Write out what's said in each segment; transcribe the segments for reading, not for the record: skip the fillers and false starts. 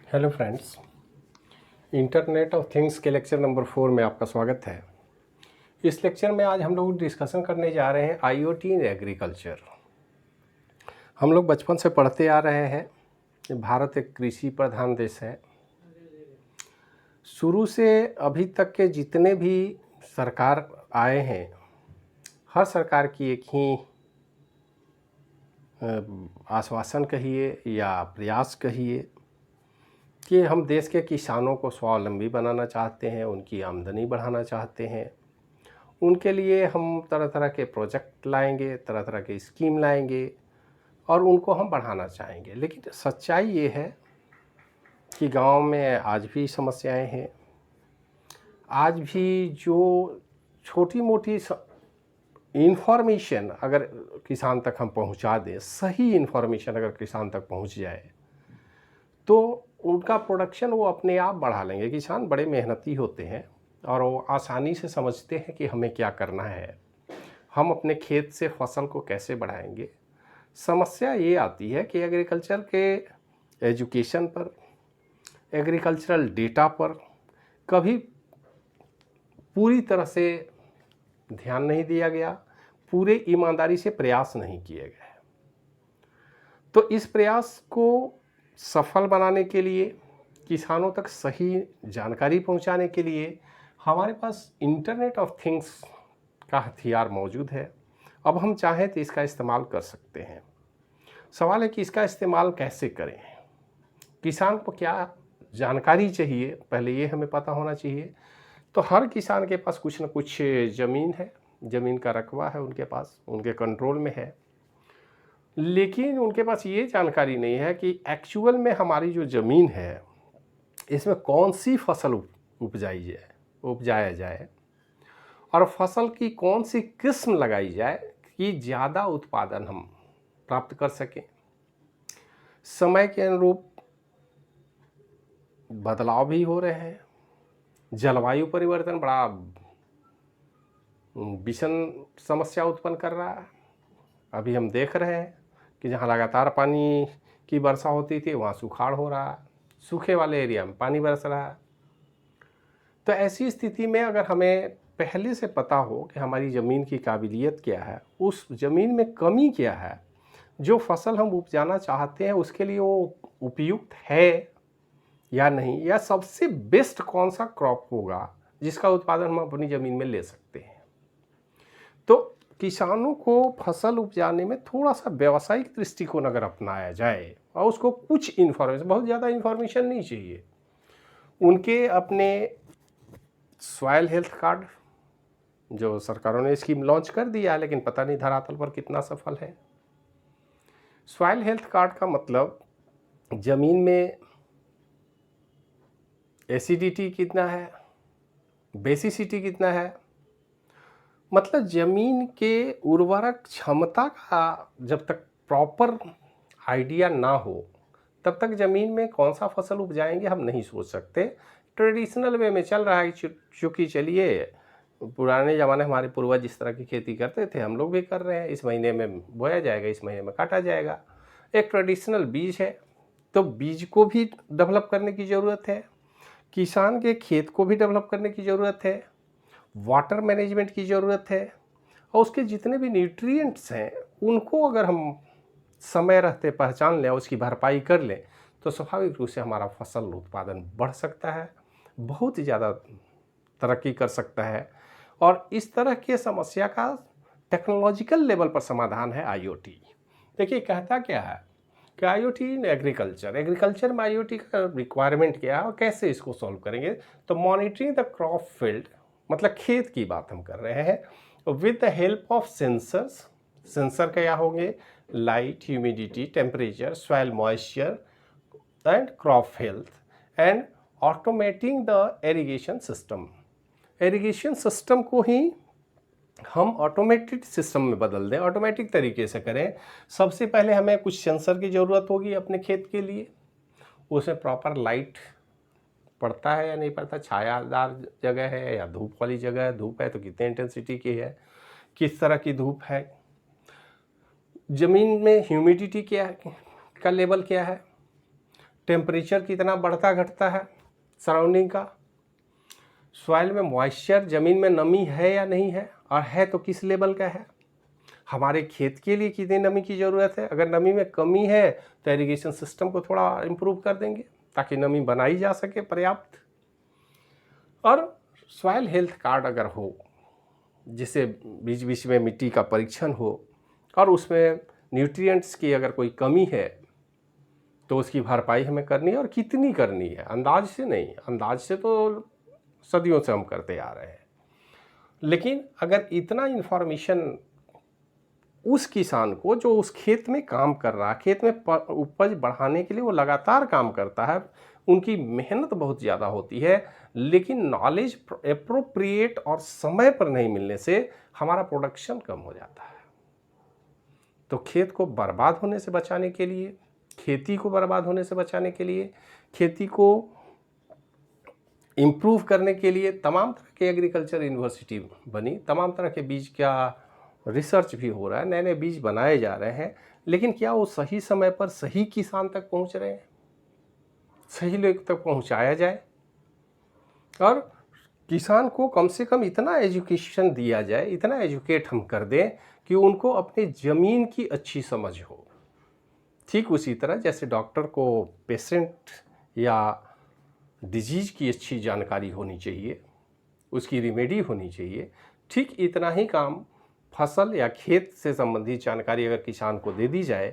Hello friends, internet of things के lecture number 4 में आपका स्वागत है। इस लेक्चर में आज हम लोग डिस्कशन करने जा रहे हैं आईओटी इन एग्रीकल्चर। हम लोग बचपन से पढ़ते आ रहे हैं कि भारत एक कृषि प्रधान देश है। शुरू से अभी तक के जितने भी सरकार आए हैं, हर सरकार की एक ही आश्वासन कहिए या प्रयास कहिए कि हम देश के किसानों को स्वावलंबी बनाना चाहते हैं, उनकी आमदनी बढ़ाना चाहते हैं। उनके लिए हम तरह तरह के प्रोजेक्ट लाएंगे, तरह तरह के स्कीम लाएंगे और उनको हम बढ़ाना चाहेंगे। लेकिन सच्चाई ये है कि गांव में आज भी समस्याएं हैं। आज भी जो छोटी मोटी इन्फॉर्मेशन अगर किसान तक हम पहुंचा दें, सही इन्फॉर्मेशन अगर किसान तक पहुंच जाए तो उनका प्रोडक्शन वो अपने आप बढ़ा लेंगे। किसान बड़े मेहनती होते हैं और वो आसानी से समझते हैं कि हमें क्या करना है, हम अपने खेत से फसल को कैसे बढ़ाएंगे। समस्या ये आती है कि एग्रीकल्चर के एजुकेशन पर, एग्रीकल्चरल डेटा पर कभी पूरी तरह से ध्यान नहीं दिया गया, पूरे ईमानदारी से प्रयास नहीं किए गए। तो इस प्रयास को सफल बनाने के लिए, किसानों तक सही जानकारी पहुंचाने के लिए हमारे पास इंटरनेट ऑफ थिंग्स का हथियार मौजूद है। अब हम चाहें तो इसका इस्तेमाल कर सकते हैं। सवाल है कि इसका इस्तेमाल कैसे करें, किसान को क्या जानकारी चाहिए, पहले ये हमें पता होना चाहिए। तो हर किसान के पास कुछ न कुछ ज़मीन है, ज़मीन का रकबा है उनके पास, उनके कंट्रोल में है। लेकिन उनके पास ये जानकारी नहीं है कि एक्चुअल में हमारी जो ज़मीन है इसमें कौन सी फसल उपजाया जाए और फसल की कौन सी किस्म लगाई जाए कि ज़्यादा उत्पादन हम प्राप्त कर सकें। समय के अनुरूप बदलाव भी हो रहे हैं। जलवायु परिवर्तन बड़ा भीषण समस्या उत्पन्न कर रहा है। अभी हम देख रहे हैं कि जहाँ लगातार पानी की वर्षा होती थी वहाँ सुखाड़ हो रहा है, सूखे वाले एरिया में पानी बरस रहा है। तो ऐसी स्थिति में अगर हमें पहले से पता हो कि हमारी ज़मीन की काबिलियत क्या है, उस ज़मीन में कमी क्या है, जो फसल हम उपजाना चाहते हैं उसके लिए वो उपयुक्त है या नहीं, या सबसे बेस्ट कौन सा क्रॉप होगा जिसका उत्पादन हम अपनी ज़मीन में ले सकते हैं। तो किसानों को फसल उपजाने में थोड़ा सा व्यावसायिक दृष्टिकोण अगर अपनाया जाए और उसको कुछ इन्फॉर्मेशन, बहुत ज़्यादा इन्फॉर्मेशन नहीं चाहिए, उनके अपने सॉइल हेल्थ कार्ड जो सरकारों ने स्कीम लॉन्च कर दिया है, लेकिन पता नहीं धरातल पर कितना सफल है। सॉइल हेल्थ कार्ड का मतलब ज़मीन में एसिडिटी कितना है, बेसिसिटी कितना है, मतलब ज़मीन के उर्वरक क्षमता का जब तक प्रॉपर आइडिया ना हो तब तक ज़मीन में कौन सा फसल उपजाएंगे हम नहीं सोच सकते। ट्रेडिशनल वे में चल रहा है, चूँकि चलिए पुराने ज़माने हमारे पूर्वज जिस तरह की खेती करते थे हम लोग भी कर रहे हैं। इस महीने में बोया जाएगा, इस महीने में काटा जाएगा, एक ट्रेडिशनल बीज है। तो बीज को भी डेवलप करने की ज़रूरत है, किसान के खेत को भी डेवलप करने की ज़रूरत है, वाटर मैनेजमेंट की ज़रूरत है, और उसके जितने भी न्यूट्रिएंट्स हैं उनको अगर हम समय रहते पहचान लें, उसकी भरपाई कर लें, तो स्वाभाविक रूप से हमारा फसल उत्पादन बढ़ सकता है, बहुत ज़्यादा तरक्की कर सकता है। और इस तरह के समस्या का टेक्नोलॉजिकल लेवल पर समाधान है आईओटी। देखिए कहता क्या है कि आईओटी इन एग्रीकल्चर में आईओटी का रिक्वायरमेंट क्या है और कैसे इसको सॉल्व करेंगे। तो मॉनिटरिंग द क्रॉप फील्ड, मतलब खेत की बात हम कर रहे हैं, with the help of sensors. Sensor क्या होंगे? Light, humidity, temperature, soil moisture and crop health, and automating the irrigation system. Irrigation system को ही हम ऑटोमेटेड सिस्टम में बदल दें, ऑटोमेटिक तरीके से करें। सबसे पहले हमें कुछ सेंसर की ज़रूरत होगी अपने खेत के लिए। उसमें प्रॉपर लाइट पड़ता है या नहीं पड़ता, छायादार जगह है या धूप वाली जगह है, धूप है तो कितने इंटेंसिटी की है, किस तरह की धूप है, ज़मीन में ह्यूमिडिटी क्या है, का लेवल क्या है, टेम्परेचर कितना बढ़ता घटता है सराउंडिंग का, सॉइल में मॉइस्चर, ज़मीन में नमी है या नहीं है, और है तो किस लेवल का है, हमारे खेत के लिए कितनी नमी की ज़रूरत है। अगर नमी में कमी है तो इरिगेशन सिस्टम को थोड़ा इम्प्रूव कर देंगे ताकि नमी बनाई जा सके पर्याप्त। और सॉइल हेल्थ कार्ड अगर हो, जिसे बीच बीच में मिट्टी का परीक्षण हो, और उसमें न्यूट्रिएंट्स की अगर कोई कमी है तो उसकी भरपाई हमें करनी है, और कितनी करनी है, अंदाज से नहीं। अंदाज से तो सदियों से हम करते आ रहे हैं, लेकिन अगर इतना इन्फॉर्मेशन उस किसान को जो उस खेत में काम कर रहा है, खेत में उपज बढ़ाने के लिए वो लगातार काम करता है, उनकी मेहनत बहुत ज़्यादा होती है, लेकिन नॉलेज एप्रोप्रिएट और समय पर नहीं मिलने से हमारा प्रोडक्शन कम हो जाता है। तो खेत को बर्बाद होने से बचाने के लिए, खेती को बर्बाद होने से बचाने के लिए, खेती को इम्प्रूव करने के लिए तमाम तरह के एग्रीकल्चर यूनिवर्सिटी बनी, तमाम तरह के बीज का रिसर्च भी हो रहा है, नए नए बीज बनाए जा रहे हैं, लेकिन क्या वो सही समय पर सही किसान तक पहुंच रहे हैं, सही लोग तक पहुंचाया जाए, और किसान को कम से कम इतना एजुकेशन दिया जाए, इतना एजुकेट हम कर दें कि उनको अपनी ज़मीन की अच्छी समझ हो। ठीक उसी तरह जैसे डॉक्टर को पेशेंट या डिजीज़ की अच्छी जानकारी होनी चाहिए, उसकी रिमेडी होनी चाहिए, ठीक इतना ही काम फसल या खेत से संबंधित जानकारी अगर किसान को दे दी जाए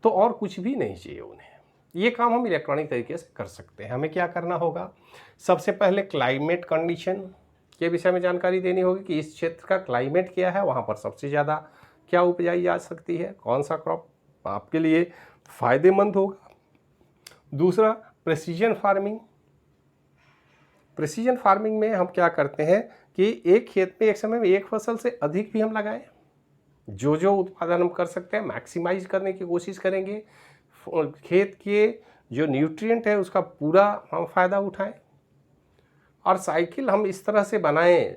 तो और कुछ भी नहीं चाहिए उन्हें। ये काम हम इलेक्ट्रॉनिक तरीके से कर सकते हैं। हमें क्या करना होगा, सबसे पहले क्लाइमेट कंडीशन के विषय में जानकारी देनी होगी कि इस क्षेत्र का क्लाइमेट क्या है, वहाँ पर सबसे ज़्यादा क्या उपजाई जा सकती है, कौन सा क्रॉप आपके लिए फ़ायदेमंद होगा। दूसरा, प्रेसिजन फार्मिंग। प्रेसिजन फार्मिंग में हम क्या करते हैं कि एक खेत में एक समय में एक फसल से अधिक भी हम लगाएं, जो जो उत्पादन हम कर सकते हैं मैक्सिमाइज करने की कोशिश करेंगे, खेत के जो न्यूट्रिएंट है उसका पूरा हम फ़ायदा उठाएं, और साइकिल हम इस तरह से बनाएं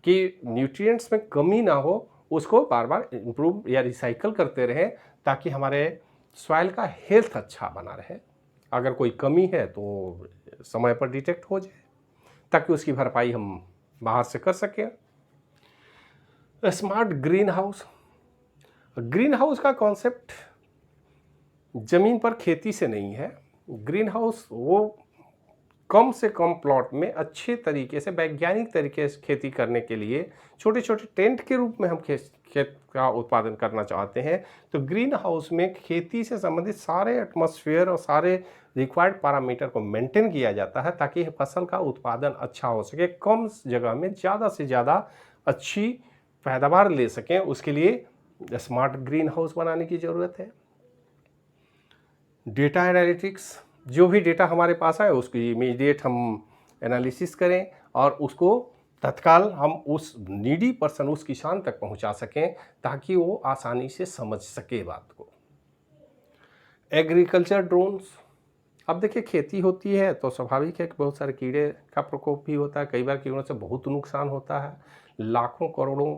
कि न्यूट्रिएंट्स में कमी ना हो, उसको बार बार इम्प्रूव या रिसाइकल करते रहें ताकि हमारे सॉइल का हेल्थ अच्छा बना रहे। अगर कोई कमी है तो समय पर डिटेक्ट हो जाए ताकि उसकी भरपाई हम बाहर से कर सकें। Smart green house. Green house का कॉन्सेप्ट ज़मीन पर खेती से नहीं है। ग्रीन हाउस वो कम से कम प्लॉट में अच्छे तरीके से वैज्ञानिक तरीके से खेती करने के लिए छोटे छोटे टेंट के रूप में हम खेत का उत्पादन करना चाहते हैं। तो ग्रीन हाउस में खेती से संबंधित सारे एटमॉस्फेयर और सारे रिक्वायर्ड पैरामीटर को मेंटेन किया जाता है ताकि फसल का उत्पादन अच्छा हो सके, कम जगह में ज़्यादा से ज़्यादा अच्छी पैदावार ले सकें। उसके लिए स्मार्ट ग्रीन हाउस बनाने की ज़रूरत है। डेटा एनालिटिक्स, जो भी डेटा हमारे पास है उसकी इमीडिएट हम एनालिसिस करें और उसको तत्काल हम उस नीडी पर्सन, उस किसान तक पहुंचा सकें ताकि वो आसानी से समझ सके बात को। Agriculture drones. अब देखिए, खेती होती है तो स्वाभाविक है कि बहुत सारे कीड़े का प्रकोप भी होता है, कई बार कीड़ों से बहुत नुकसान होता है, लाखों करोड़ों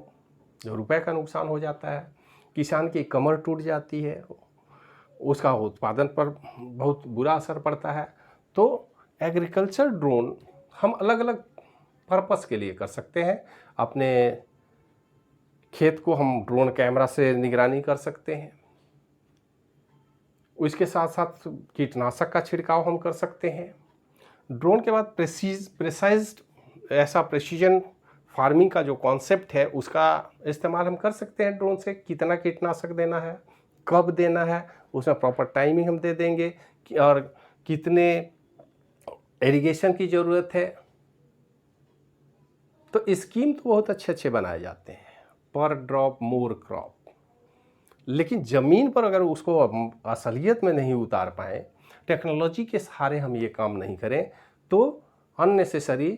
रुपए का नुकसान हो जाता है, किसान की कमर टूट जाती है, उसका उत्पादन पर बहुत बुरा असर पड़ता है। तो एग्रीकल्चर ड्रोन हम अलग अलग पर्पस के लिए कर सकते हैं। अपने खेत को हम ड्रोन कैमरा से निगरानी कर सकते हैं, उसके साथ साथ कीटनाशक का छिड़काव हम कर सकते हैं। ड्रोन के बाद प्रेसाइज्ड ऐसा प्रेसिजन फार्मिंग का जो कॉन्सेप्ट है उसका इस्तेमाल हम कर सकते हैं। ड्रोन से कितना कीटनाशक देना है, कब देना है, उसमें प्रॉपर टाइमिंग हम दे देंगे, और कितने इरिगेशन की ज़रूरत है। तो स्कीम तो बहुत अच्छे अच्छे बनाए जाते हैं, पर ड्रॉप मोर क्रॉप, लेकिन ज़मीन पर अगर उसको असलियत में नहीं उतार पाएँ, टेक्नोलॉजी के सहारे हम ये काम नहीं करें तो अननेसेसरी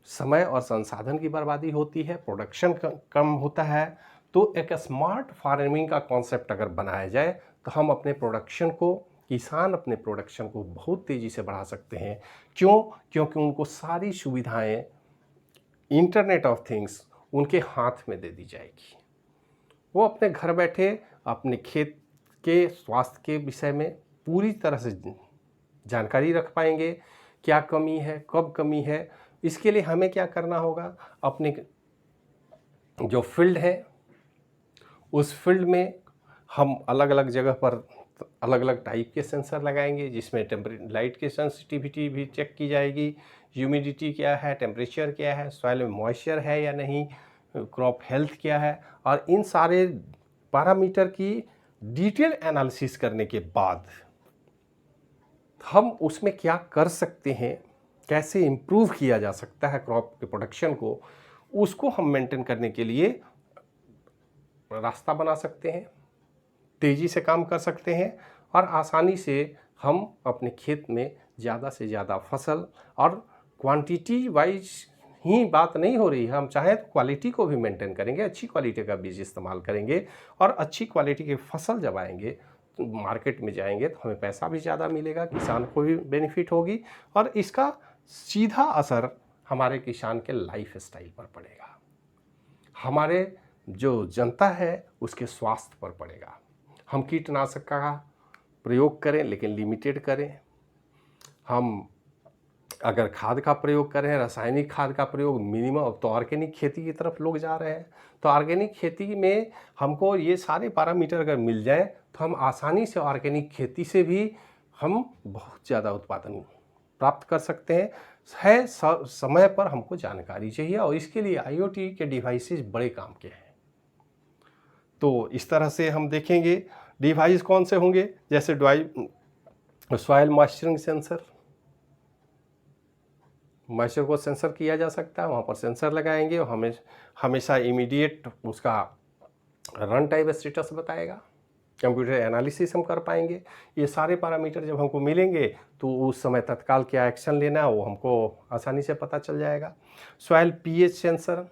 समय और संसाधन की बर्बादी होती है, प्रोडक्शन कम होता है। तो एक स्मार्ट फार्मिंग का कॉन्सेप्ट अगर बनाया जाए तो हम अपने प्रोडक्शन को, किसान अपने प्रोडक्शन को बहुत तेज़ी से बढ़ा सकते हैं। क्यों? क्योंकि उनको सारी सुविधाएं इंटरनेट ऑफ थिंग्स उनके हाथ में दे दी जाएगी। वो अपने घर बैठे अपने खेत के स्वास्थ्य के विषय में पूरी तरह से जानकारी रख पाएंगे, क्या कमी है, कब कमी है। इसके लिए हमें क्या करना होगा, अपने जो फील्ड है उस फील्ड में हम अलग अलग जगह पर अलग अलग टाइप के सेंसर लगाएंगे, जिसमें लाइट की सेंसिटिविटी भी चेक की जाएगी, ह्यूमिडिटी क्या है, टेम्परेचर क्या है, सॉइल में मॉइस्चर है या नहीं, क्रॉप हेल्थ क्या है। और इन सारे पैरामीटर की डिटेल एनालिसिस करने के बाद हम उसमें क्या कर सकते हैं, कैसे इम्प्रूव किया जा सकता है क्रॉप के प्रोडक्शन को, उसको हम मेंटेन करने के लिए रास्ता बना सकते हैं, तेज़ी से काम कर सकते हैं और आसानी से हम अपने खेत में ज़्यादा से ज़्यादा फसल, और क्वांटिटी वाइज ही बात नहीं हो रही है, हम चाहें तो क्वालिटी को भी मेंटेन करेंगे, अच्छी क्वालिटी का बीज इस्तेमाल करेंगे और अच्छी क्वालिटी की फसल जब आएंगे तो मार्केट में जाएंगे तो हमें पैसा भी ज़्यादा मिलेगा, किसान को भी बेनिफिट होगी और इसका सीधा असर हमारे किसान के लाइफ स्टाइल पर पड़ेगा, हमारे जो जनता है उसके स्वास्थ्य पर पड़ेगा। हम कीटनाशक का प्रयोग करें लेकिन लिमिटेड करें, हम अगर खाद का प्रयोग करें, रासायनिक खाद का प्रयोग मिनिमम। अब तो ऑर्गेनिक खेती की तरफ लोग जा रहे हैं, तो ऑर्गेनिक खेती में हमको ये सारे पैरामीटर अगर मिल जाए तो हम आसानी से ऑर्गेनिक खेती से भी हम बहुत ज़्यादा उत्पादन प्राप्त कर सकते हैं। समय पर हमको जानकारी चाहिए और इसके लिए IoT के डिवाइसेस बड़े काम के हैं। तो इस तरह से हम देखेंगे डिवाइस कौन से होंगे, जैसे सॉइल मॉइस्चरिंग सेंसर, मॉइस्चर को सेंसर किया जा सकता है, वहाँ पर सेंसर लगाएंगे और हमेशा इमीडिएट उसका रन टाइम स्टेटस बताएगा, कंप्यूटर एनालिसिस हम कर पाएंगे। ये सारे पैरामीटर जब हमको मिलेंगे तो उस समय तत्काल क्या एक्शन लेना है वो हमको आसानी से पता चल जाएगा। सॉइल pH सेंसर,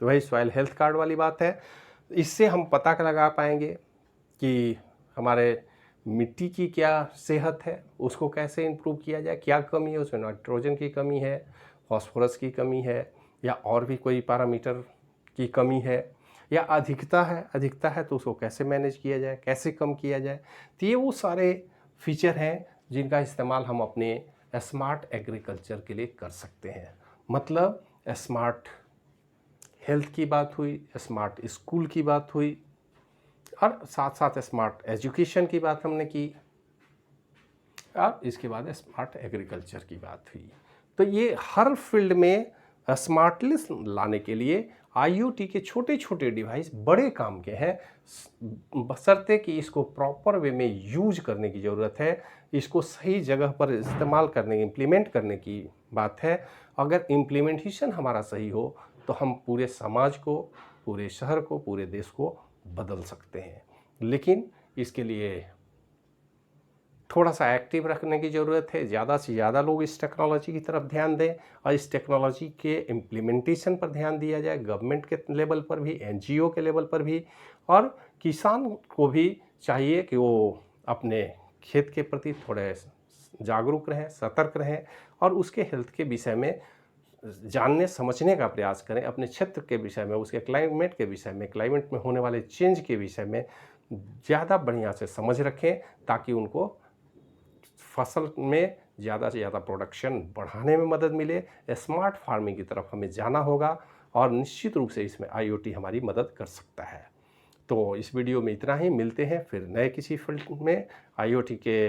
तो वही सॉइल हेल्थ कार्ड वाली बात है, इससे हम पता लगा पाएंगे कि हमारे मिट्टी की क्या सेहत है, उसको कैसे इम्प्रूव किया जाए, क्या कमी है उसमें, नाइट्रोजन की कमी है, फास्फोरस की कमी है या और भी कोई पैरामीटर की कमी है, या अधिकता है तो उसको कैसे मैनेज किया जाए, कैसे कम किया जाए। तो ये वो सारे फीचर हैं जिनका इस्तेमाल हम अपने स्मार्ट एग्रीकल्चर के लिए कर सकते हैं। मतलब स्मार्ट हेल्थ की बात हुई, स्मार्ट स्कूल की बात हुई और साथ साथ स्मार्ट एजुकेशन की बात हमने की और इसके बाद स्मार्ट एग्रीकल्चर की बात हुई। तो ये हर फील्ड में स्मार्टनेस लाने के लिए IoT के छोटे छोटे डिवाइस बड़े काम के हैं, बशर्ते कि इसको प्रॉपर वे में यूज करने की ज़रूरत है, इसको सही जगह पर इस्तेमाल करने, इम्प्लीमेंट करने की बात है। अगर इम्प्लीमेंटेशन हमारा सही हो तो हम पूरे समाज को, पूरे शहर को, पूरे देश को बदल सकते हैं। लेकिन इसके लिए थोड़ा सा एक्टिव रखने की ज़रूरत है, ज़्यादा से ज़्यादा लोग इस टेक्नोलॉजी की तरफ ध्यान दें और इस टेक्नोलॉजी के इम्प्लीमेंटेशन पर ध्यान दिया जाए, गवर्नमेंट के लेवल पर भी, NGO के लेवल पर भी, और किसान को भी चाहिए कि वो अपने खेत के प्रति थोड़े जागरूक रहें, सतर्क रहें और उसके हेल्थ के विषय में जानने समझने का प्रयास करें, अपने क्षेत्र के विषय में, उसके क्लाइमेट के विषय में, क्लाइमेट में होने वाले चेंज के विषय में ज़्यादा बढ़िया से समझ रखें ताकि उनको फसल में ज़्यादा से ज़्यादा प्रोडक्शन बढ़ाने में मदद मिले। स्मार्ट फार्मिंग की तरफ हमें जाना होगा और निश्चित रूप से इसमें IoT हमारी मदद कर सकता है। तो इस वीडियो में इतना ही, मिलते हैं फिर नए किसी फील्ड में IoT के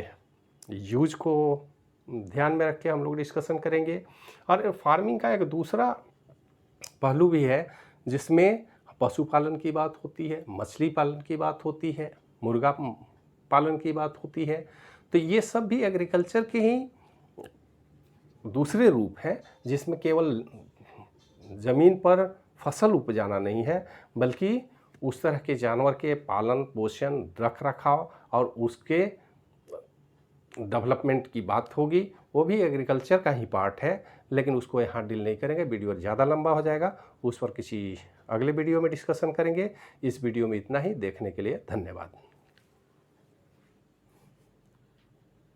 यूज को ध्यान में रख के हम लोग डिस्कशन करेंगे। और फार्मिंग का एक दूसरा पहलू भी है जिसमें पशुपालन की बात होती है, मछली पालन की बात होती है, मुर्गा पालन की बात होती है। तो ये सब भी एग्रीकल्चर के ही दूसरे रूप हैं जिसमें केवल ज़मीन पर फसल उपजाना नहीं है बल्कि उस तरह के जानवर के पालन पोषण, रख रखाव और उसके डेवलपमेंट की बात होगी, वो भी एग्रीकल्चर का ही पार्ट है। लेकिन उसको यहाँ डील नहीं करेंगे, वीडियो ज़्यादा लंबा हो जाएगा, उस पर किसी अगले वीडियो में डिस्कशन करेंगे। इस वीडियो में इतना ही, देखने के लिए धन्यवाद।